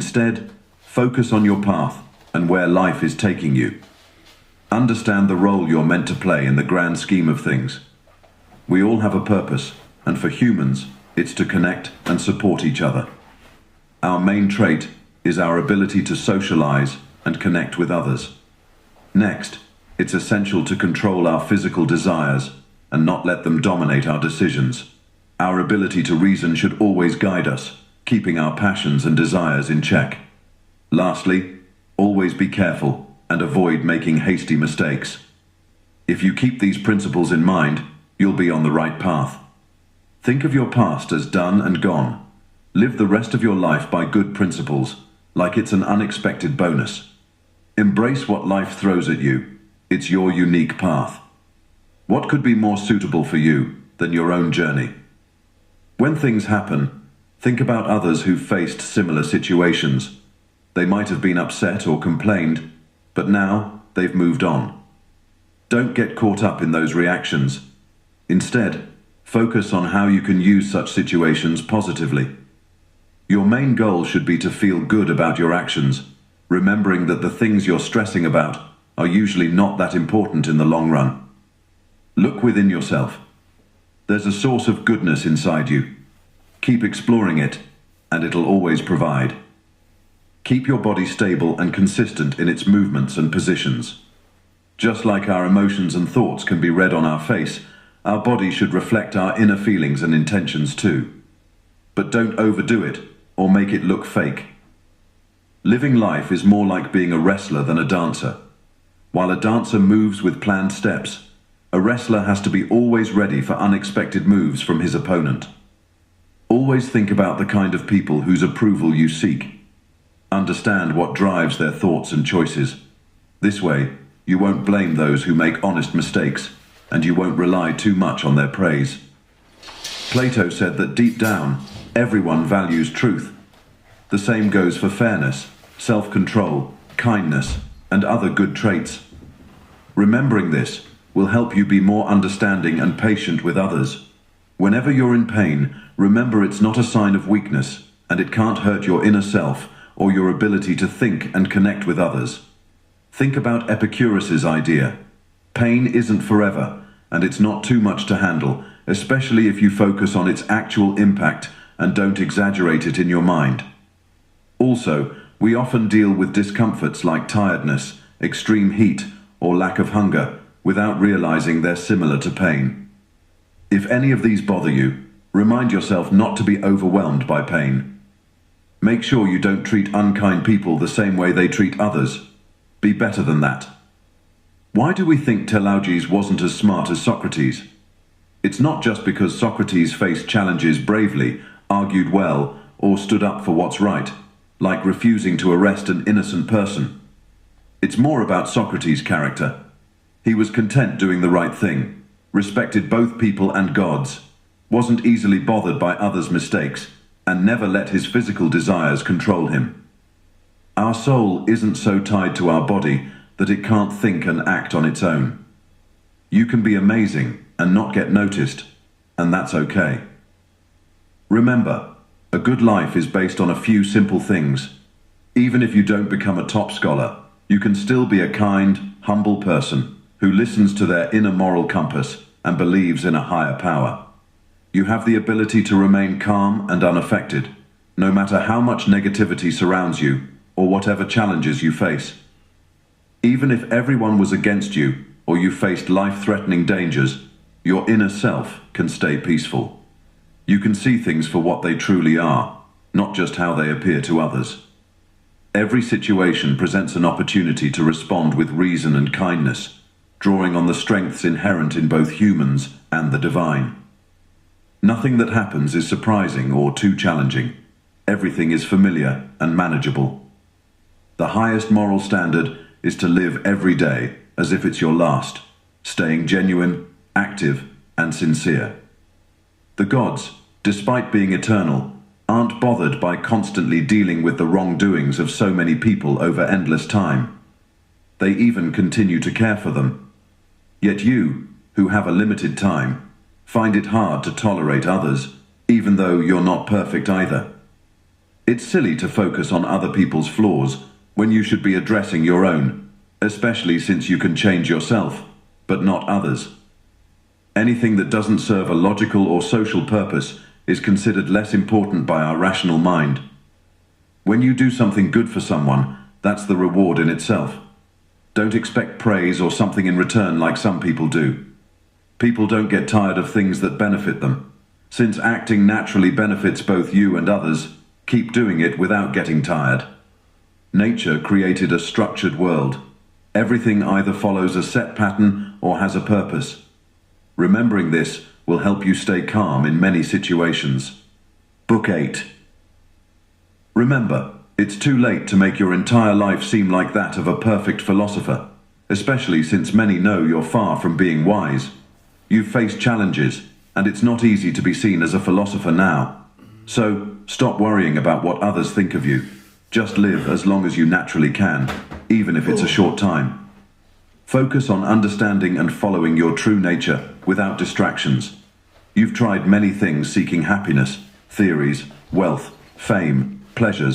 Instead, focus on your path and where life is taking you. Understand the role you're meant to play in the grand scheme of things. We all have a purpose, and for humans, it's to connect and support each other. Our main trait is our ability to socialize and connect with others. Next, it's essential to control our physical desires and not let them dominate our decisions. Our ability to reason should always guide us, keeping our passions and desires in check. Lastly, always be careful and avoid making hasty mistakes. If you keep these principles in mind, you'll be on the right path. Think of your past as done and gone. Live the rest of your life by good principles, like it's an unexpected bonus. Embrace what life throws at you. It's your unique path. What could be more suitable for you than your own journey? When things happen, think about others who've faced similar situations. They might have been upset or complained, but now they've moved on. Don't get caught up in those reactions. Instead, focus on how you can use such situations positively. Your main goal should be to feel good about your actions, remembering that the things you're stressing about are usually not that important in the long run. Look within yourself. There's a source of goodness inside you. Keep exploring it, and it'll always provide. Keep your body stable and consistent in its movements and positions. Just like our emotions and thoughts can be read on our face, our body should reflect our inner feelings and intentions too. But don't overdo it or make it look fake. Living life is more like being a wrestler than a dancer. While a dancer moves with planned steps, a wrestler has to be always ready for unexpected moves from his opponent. Always think about the kind of people whose approval you seek. Understand what drives their thoughts and choices. This way, you won't blame those who make honest mistakes, and you won't rely too much on their praise. Plato said that deep down, everyone values truth. The same goes for fairness, self-control, kindness, and other good traits. Remembering this will help you be more understanding and patient with others. Whenever you're in pain, remember it's not a sign of weakness, and it can't hurt your inner self or your ability to think and connect with others. Think about Epicurus's idea. Pain isn't forever, and it's not too much to handle, especially if you focus on its actual impact and don't exaggerate it in your mind. Also, we often deal with discomforts like tiredness, extreme heat, or lack of hunger without realizing they're similar to pain. If any of these bother you, remind yourself not to be overwhelmed by pain. Make sure you don't treat unkind people the same way they treat others. Be better than that. Why do we think Telauges wasn't as smart as Socrates? It's not just because Socrates faced challenges bravely, argued well, or stood up for what's right, like refusing to arrest an innocent person. It's more about Socrates' character. He was content doing the right thing, respected both people and gods, wasn't easily bothered by others' mistakes, and never let his physical desires control him. Our soul isn't so tied to our body that it can't think and act on its own. You can be amazing and not get noticed, and that's okay. Remember, a good life is based on a few simple things. Even if you don't become a top scholar, you can still be a kind, humble person who listens to their inner moral compass and believes in a higher power. You have the ability to remain calm and unaffected, no matter how much negativity surrounds you or whatever challenges you face. Even if everyone was against you or you faced life-threatening dangers, your inner self can stay peaceful. You can see things for what they truly are, not just how they appear to others. Every situation presents an opportunity to respond with reason and kindness, drawing on the strengths inherent in both humans and the divine. Nothing that happens is surprising or too challenging. Everything is familiar and manageable. The highest moral standard is to live every day as if it's your last, staying genuine, active, and sincere. The gods, despite being eternal, aren't bothered by constantly dealing with the wrongdoings of so many people over endless time. They even continue to care for them. Yet you, who have a limited time, find it hard to tolerate others, even though you're not perfect either. It's silly to focus on other people's flaws when you should be addressing your own, especially since you can change yourself, but not others. Anything that doesn't serve a logical or social purpose is considered less important by our rational mind. When you do something good for someone, that's the reward in itself. Don't expect praise or something in return like some people do. People don't get tired of things that benefit them. Since acting naturally benefits both you and others, keep doing it without getting tired. Nature created a structured world. Everything either follows a set pattern or has a purpose. Remembering this will help you stay calm in many situations. Book 8. Remember, it's too late to make your entire life seem like that of a perfect philosopher, especially since many know you're far from being wise. You've faced challenges, and it's not easy to be seen as a philosopher now. So, stop worrying about what others think of you. Just live as long as you naturally can, even if it's a short time. Focus on understanding and following your true nature without distractions. You've tried many things seeking happiness, theories, wealth, fame, pleasures.